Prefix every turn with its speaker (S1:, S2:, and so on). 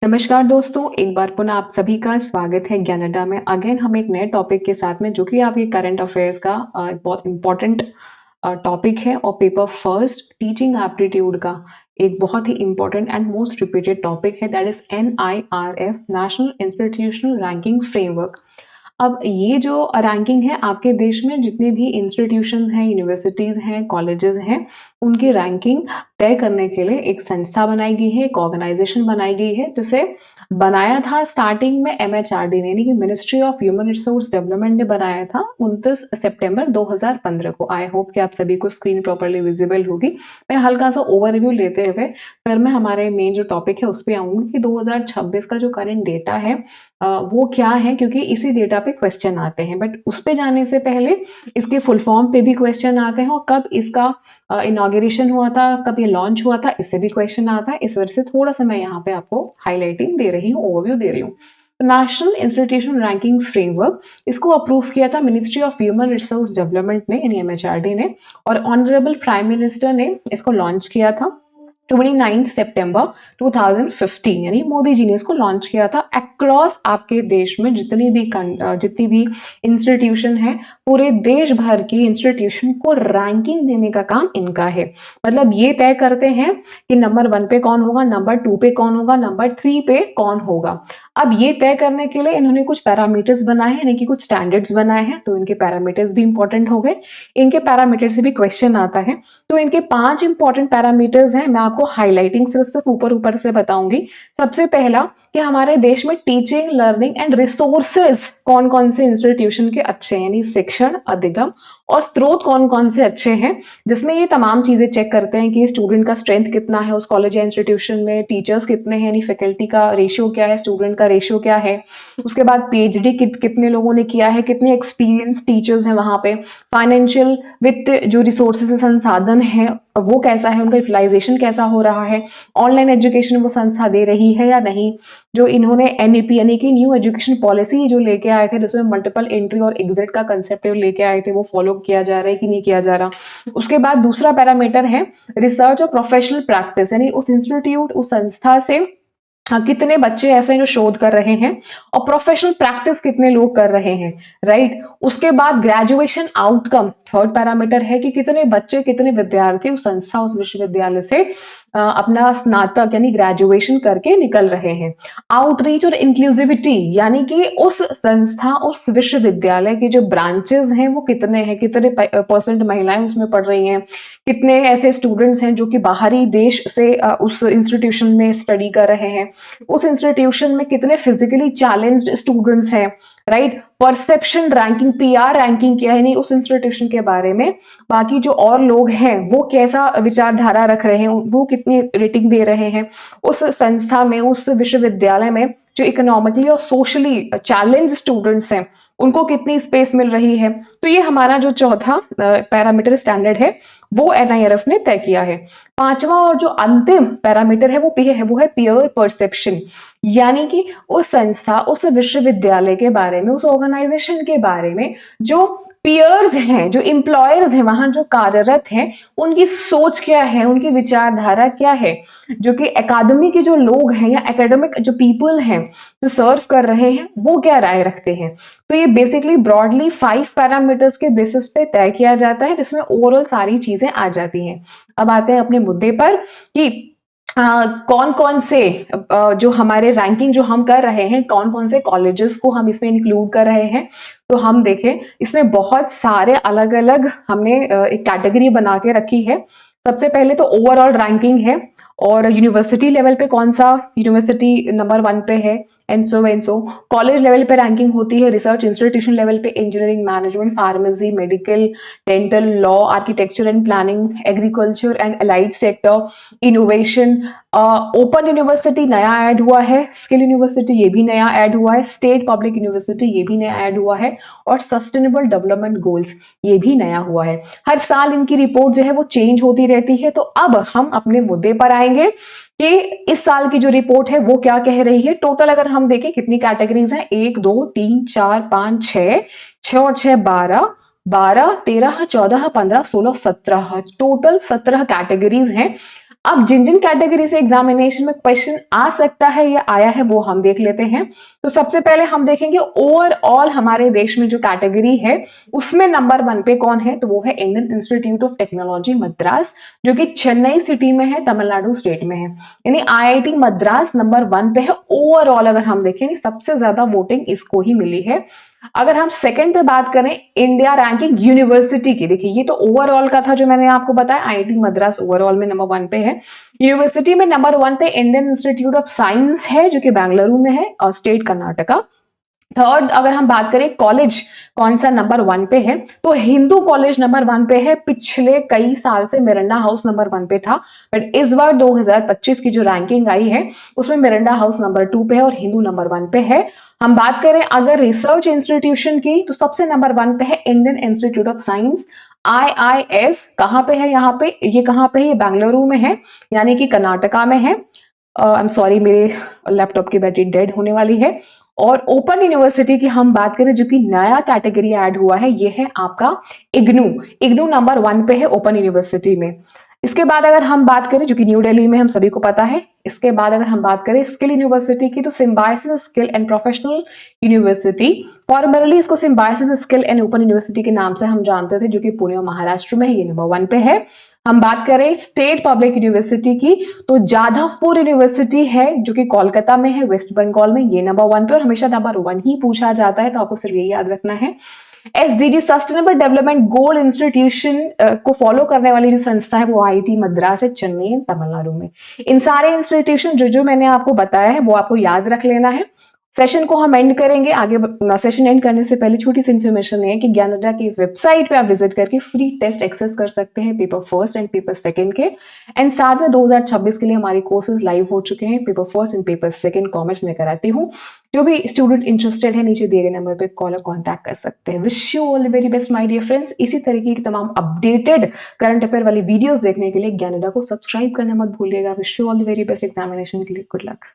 S1: नमस्कार दोस्तों, एक बार पुनः आप सभी का स्वागत है ज्ञान अड्डा में। अगेन हम एक नए टॉपिक के साथ में जो कि आपके करंट अफेयर्स का एक बहुत इम्पोर्टेंट टॉपिक है और पेपर फर्स्ट टीचिंग एप्टीट्यूड का एक बहुत ही important and most repeated topic है, that is NIRF national institutional ranking framework. अब ये जो रैंकिंग है आपके देश में जितने भी इंस्टीट्यूशंस हैं, यूनिवर्सिटीज हैं, कॉलेजेस हैं, उनकी रैंकिंग तय करने के लिए एक संस्था बनाई गई है, एक ऑर्गेनाइजेशन बनाई गई है, जिसे बनाया था स्टार्टिंग में MHRD ने, यानी कि ministry of human resource development ने बनाया था 29 सितंबर 2015 को। आई होप कि आप सभी को स्क्रीन प्रॉपर्ली विजिबल होगी। मैं हल्का सा ओवरव्यू लेते हुए फिर मैं हमारे मेन जो टॉपिक है उस पर आऊंगी कि 2026 का जो करंट डेटा है वो क्या है, क्योंकि इसी डेटा पे क्वेश्चन आते हैं। बट उस पे जाने से पहले इसके फुल फॉर्म पे भी क्वेश्चन आते हैं और कब इसका इनॉग्रेशन हुआ था, कब ये लॉन्च हुआ था, इससे भी क्वेश्चन आता है। इस वजह से थोड़ा सा मैं यहाँ पे आपको हाईलाइटिंग दे रही हूँ, ओवरव्यू दे रही हूँ। नेशनल इंस्टीट्यूशन रैंकिंग फ्रेमवर्क, इसको अप्रूव किया था ministry of human resource development ने, यानी MHRD ने, और ऑनरेबल प्राइम मिनिस्टर ने इसको लॉन्च किया था 29 सितंबर 2015, यानी मोदी जी ने इसको लॉन्च किया था। अक्रॉस आपके देश में जितनी भी इंस्टीट्यूशन है, पूरे देश भर की इंस्टीट्यूशन को रैंकिंग देने का काम इनका है। मतलब ये तय करते हैं कि नंबर 1 पे कौन होगा, नंबर 2 पे कौन होगा, नंबर 3 पे कौन होगा। अब ये तय करने के लिए इन्होंने कुछ पैरामीटर्स बनाए हैं, यानी कि कुछ स्टैंडर्ड्स बनाए हैं, तो इनके पैरामीटर्स भी इंपॉर्टेंट हो गए। इनके पैरामीटर से भी क्वेश्चन आता है। तो इनके 5 इंपॉर्टेंट पैरामीटर्स हैं, मैं आपको हाईलाइटिंग सिर्फ ऊपर ऊपर से बताऊंगी। सबसे पहला कि हमारे देश में टीचिंग, लर्निंग एंड रिसोर्सेज कौन कौन से इंस्टीट्यूशन के अच्छे हैं, यानी शिक्षण, अधिगम और स्रोत कौन कौन से अच्छे हैं, जिसमें ये तमाम चीजें चेक करते हैं कि स्टूडेंट का स्ट्रेंथ कितना है उस कॉलेज या इंस्टीट्यूशन में, टीचर्स कितने हैं, यानी फैकल्टी का रेशियो क्या है, स्टूडेंट का रेशियो क्या है। उसके बाद PhD कितने लोगों ने किया है, कितने एक्सपीरियंस टीचर्स हैं वहां पे, फाइनेंशियल वित्त जो रिसोर्सेज संसाधन है वो कैसा है, उनका यूटिलाइजेशन कैसा हो रहा है, ऑनलाइन एजुकेशन वो संस्था दे रही है या नहीं, जो इन्होंने NEP यानी कि न्यू एजुकेशन पॉलिसी जो लेके आए थे, जिसमें मल्टीपल एंट्री और एग्जिट का कंसेप्ट लेके आए थे, वो फॉलो किया जा रहा है कि नहीं किया जा रहा। उसके बाद दूसरा पैरामीटर है रिसर्च और प्रोफेशनल प्रैक्टिस, यानी उस इंस्टीट्यूट, उस संस्था से कितने बच्चे ऐसे हैं जो शोध कर रहे हैं और प्रोफेशनल प्रैक्टिस कितने लोग कर रहे हैं, राइट। उसके बाद ग्रेजुएशन आउटकम, थर्ड पैरामीटर है कि कितने बच्चे, कितने विद्यार्थी उस संस्था, उस विश्वविद्यालय से अपना स्नातक यानी ग्रेजुएशन करके निकल रहे हैं। आउटरीच और इंक्लूसिविटी, यानी कि उस संस्था, उस विश्वविद्यालय के जो ब्रांचेस हैं वो कितने हैं, कितने परसेंट महिलाएं उसमें पढ़ रही हैं, कितने ऐसे स्टूडेंट्स हैं जो कि बाहरी देश से उस इंस्टीट्यूशन में स्टडी कर रहे हैं, उस इंस्टीट्यूशन में कितने फिजिकली चैलेंज्ड स्टूडेंट्स हैं, right. Perception ranking, PR ranking क्या है, नहीं उस इंस्टीट्यूशन के बारे में बाकी जो और लोग हैं वो कैसा विचारधारा रख रहे हैं, वो कितनी रेटिंग दे रहे हैं उस संस्था में, उस विश्वविद्यालय में। जो इकोनॉमिकली और सोशली चैलेंज स्टूडेंट्स हैं उनको कितनी स्पेस मिल रही है। तो ये हमारा जो चौथा पैरामीटर स्टैंडर्ड है वो NIRF ने तय किया है। पांचवा और जो अंतिम पैरामीटर है वो है पीयर परसेप्शन, यानी कि उस संस्था, उस विश्वविद्यालय के बारे में, उस ऑर्गेनाइजेशन के बारे में जो पीयर्स हैं, जो एम्प्लॉयर्स हैं, वहां जो कार्यरत हैं, उनकी सोच क्या है, उनकी विचारधारा क्या है, जो कि एकेडमी के जो लोग हैं या एकेडमिक जो पीपल हैं जो सर्व कर रहे हैं वो क्या राय रखते हैं। तो ये बेसिकली ब्रॉडली 5 पैरामीटर्स के बेसिस पे तय किया जाता है, जिसमें ओवरऑल सारी चीजें आ जाती हैं। अब आते हैं अपने मुद्दे पर कि कौन कौन से जो हमारे रैंकिंग जो हम कर रहे हैं, कौन कौन से कॉलेजेस को हम इसमें इंक्लूड कर रहे हैं। तो हम देखें इसमें बहुत सारे अलग अलग हमने एक कैटेगरी बना के रखी है। सबसे पहले तो ओवरऑल रैंकिंग है और यूनिवर्सिटी लेवल पे कौन सा यूनिवर्सिटी नंबर 1 पे है, एंड सो कॉलेज लेवल पे रैंकिंग होती है, रिसर्च इंस्टीट्यूशन लेवल पे engineering, management, pharmacy, medical, dental, law, architecture and planning, agriculture and allied sector, innovation, open university नया ऐड हुआ है, स्किल यूनिवर्सिटी ये भी नया ऐड हुआ है, स्टेट पब्लिक यूनिवर्सिटी ये भी नया ऐड हुआ है और सस्टेनेबल डेवलपमेंट गोल्स ये भी नया हुआ है। हर साल इनकी रिपोर्ट जो है वो चेंज होती रहती है। तो अब हम अपने मुद्दे पर आएंगे कि इस साल की जो रिपोर्ट है वो क्या कह रही है। टोटल अगर हम देखें कितनी कैटेगरीज हैं, 1 2 3 4 5 6, 6 और 6 12, 12 13 14 15 16 17, टोटल 17 कैटेगरीज हैं। अब जिन जिन कैटेगरी से एग्जामिनेशन में क्वेश्चन आ सकता है या आया है वो हम देख लेते हैं। तो सबसे पहले हम देखेंगे ओवरऑल हमारे देश में जो कैटेगरी है उसमें नंबर 1 पे कौन है, तो वो है Indian institute of technology Madras, जो कि चेन्नई सिटी में है, तमिलनाडु स्टेट में है। यानी आईआईटी मद्रास नंबर 1 पे है ओवरऑल। अगर हम देखें सबसे ज्यादा वोटिंग इसको ही मिली है। अगर हम सेकंड पे बात करें इंडिया रैंकिंग यूनिवर्सिटी की, देखिए ये तो ओवरऑल का था जो मैंने आपको बताया, आईआईटी मद्रास ओवरऑल में नंबर 1 पे है। यूनिवर्सिटी में नंबर 1 पे इंडियन इंस्टीट्यूट ऑफ साइंस है जो कि बेंगलुरु में है और स्टेट कर्नाटका। थर्ड अगर हम बात करें कॉलेज कौन सा नंबर 1 पे है, तो हिंदू कॉलेज नंबर 1 पे है। पिछले कई साल से मिरांडा हाउस नंबर 1 पे था, बट इस बार 2025 की जो रैंकिंग आई है उसमें मिरांडा हाउस नंबर 2 पे है और हिंदू नंबर 1 पे है। हम बात करें अगर रिसर्च इंस्टीट्यूशन की, तो सबसे नंबर 1 पे है Indian institute of science IIS। कहां पे है, यहाँ पे ये कहां पे है, ये बेंगलुरु में है, यानी कि कर्नाटका में है। आई एम सॉरी, मेरे लैपटॉप की बैटरी डेड होने वाली है। और ओपन यूनिवर्सिटी की हम बात करें जो कि नया कैटेगरी ऐड हुआ है, ये है आपका इग्नू। इग्नू नंबर 1 पे है ओपन यूनिवर्सिटी में। इसके बाद अगर हम बात करें जो कि न्यू दिल्ली में हम सभी को पता है, इसके बाद अगर हम बात करें स्किल यूनिवर्सिटी की, तो Symbiosis skill and professional university, formerly इसको Symbiosis skill and open university के नाम से हम जानते थे, जो कि पुणे और महाराष्ट्र में है, ये नंबर 1 पे है। हम बात करें स्टेट पब्लिक यूनिवर्सिटी की, तो जादवपुर यूनिवर्सिटी है जो कि कोलकाता में है, वेस्ट बंगाल में, ये नंबर 1 पे, और हमेशा नंबर 1 ही पूछा जाता है, तो आपको सिर्फ यही याद रखना है। SDG sustainable development goal institution को फॉलो करने वाली जो संस्था है वो आईआईटी मद्रास है, चेन्नई तमिलनाडु में। इन सारे इंस्टीट्यूशन जो जो मैंने आपको बताया है वो आपको याद रख लेना है। सेशन को हम एंड करेंगे। आगे सेशन एंड करने से पहले छोटी सी इन्फॉर्मेशन है कि ज्ञानदा की इस वेबसाइट पे आप विजिट करके फ्री टेस्ट एक्सेस कर सकते हैं paper first and paper second के। एंड साथ में 2026 के लिए हमारे कोर्सेज लाइव हो चुके हैं, paper first and paper second commerce में कराती हूँ। जो भी स्टूडेंट इंटरेस्टेड है नीचे दिए गए नंबर पे कॉल और कॉन्टैक्ट कर सकते हैं। Wish you all the very best my dear friends. इसी तरीके की तमाम अपडेटेड करंट अफेयर वाली वीडियोस देखने के लिए ज्ञानदा को सब्सक्राइब करना मत भूलिएगा। Wish you all the very best examination के लिए। Good luck.